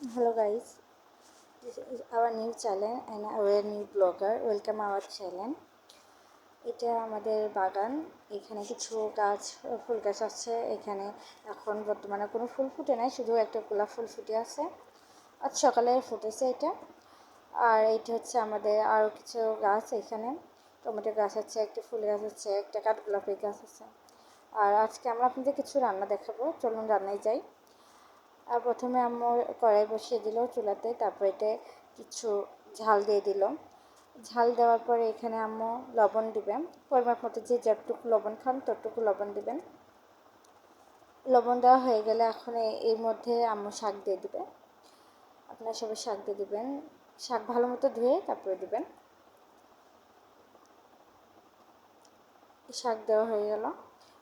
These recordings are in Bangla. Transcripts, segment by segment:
Hello guys, this is our new channel and our new blogger. Welcome our channel. এটা আমাদের বাগান। এখানে কিছু গাছ, ফুল গাছ আছে। এখানে এখন বর্তমানে কোনো ফুল ফুটে নাই, শুধু একটা গোলাপ ফুল ফুটে আছে। আজ সকালে ফুটেছে এটা। আর এটা হচ্ছে আমাদের আরও কিছু গাছ। এখানে টমেটো গাছ আছে, একটা ফুল গাছ আছে, একটা কাঠগোলাপের গাছ আছে। আর আজকে আমরা আপনাদের কিছু রান্না দেখাবো। চলুন রান্নায় যাই। আর প্রথমে আম্মু কড়াই বসিয়ে দিল চুলাতে, তারপর এতে কিছু ঝাল দিয়ে দিল। ঝাল দেওয়ার পরে এখানে আম্মু লবণ দিবেন, পরিমাপ মতো যে যতটুকু লবণ খান ততটুকু লবণ দিবেন। লবণ দেওয়া হয়ে গেলে এখন এর মধ্যে আম্মু শাক দিয়ে দিবে। আপনারা সবাই শাক দিয়ে দিবেন। শাক ভালো মতো ধুয়ে তারপরে দিবেন। শাক দেওয়া হয়ে গেল।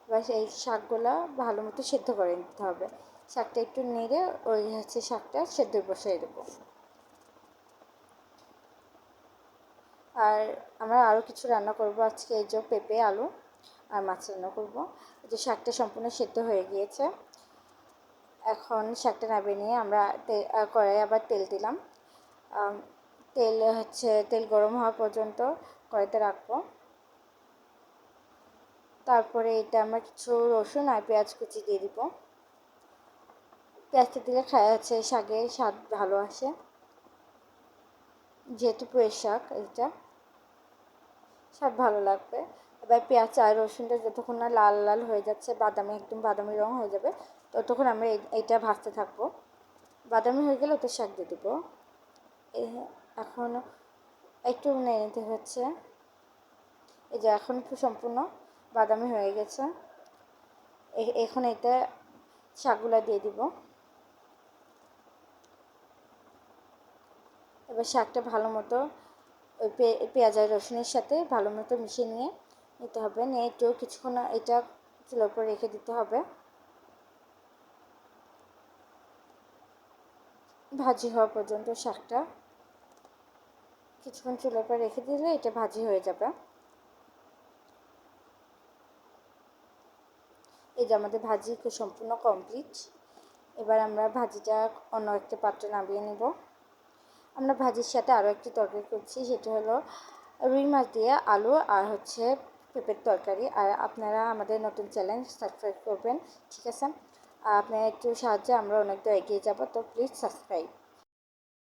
এবার এই শাকগুলো ভালো মতো সেদ্ধ করে নিতে হবে। শাকটা একটু নেড়ে ওই হচ্ছে শাকটা সেদ্ধ বসিয়ে দেবো। আর আমরা আরও কিছু রান্না করব আজকে। এই যে পেঁপে, আলু আর মাছ রান্না করব। এই যে শাকটা সম্পূর্ণ সেদ্ধ হয়ে গিয়েছে। এখন শাকটা নামিয়ে নিয়ে আমরা কড়াইয়ে আবার তেল দিলাম। তেল গরম হওয়া পর্যন্ত কড়াইতে রাখবো। তারপরে এটা আমরা কিছু রসুন আর পেঁয়াজ কুচি দিয়ে দিব। পেঁয়াজটা দিলে শাকের স্বাদ ভালো আসে, যেহেতু পুঁই শাক এটা স্বাদ ভালো লাগবে। এবার পেঁয়াজ আর রসুনটা যতক্ষণ না লাল লাল হয়ে যাচ্ছে, একদম বাদামি রঙ হয়ে যাবে, ততক্ষণ আমরা এইটা ভাজতে থাকবো। বাদামি হয়ে গেলে ওতে শাক দিয়ে দেবো। এখন একটু নেড়ে নিতে হচ্ছে। এই যে এখন একটু সম্পূর্ণ বাদামি হয়ে গেছে। এখন এটা শাকগুলো দিয়ে দিব। এবার শাকটা ভালো মতো ওই পেঁয়াজ আর রসুনের সাথে ভালো মতো মিশিয়ে নিতে হবে। নিয়ে একটু কিছুক্ষণ এটা চুলার উপর রেখে দিতে হবে, ভাজি হওয়া পর্যন্ত। শাকটা কিছুক্ষণ চুলার উপর রেখে দিলে এটা ভাজি হয়ে যাবে। এই যে আমাদের ভাজি সম্পূর্ণ কমপ্লিট। এবার আমরা ভাজিটা অন্য একটা পাত্রে নামিয়ে নেব। আমরা ভাজির সাথে আরও একটি তরকারি করছি, সেটা হলো রুই মাছ দিয়ে আলু আর হচ্ছে পেঁপের তরকারি। আর আপনারা আমাদের নতুন চ্যানেল সাবস্ক্রাইব করবেন, ঠিক আছে? আপনারা একটু সাহায্যে আমরা অনেক দূর এগিয়ে যাব, তো প্লিজ সাবস্ক্রাইব।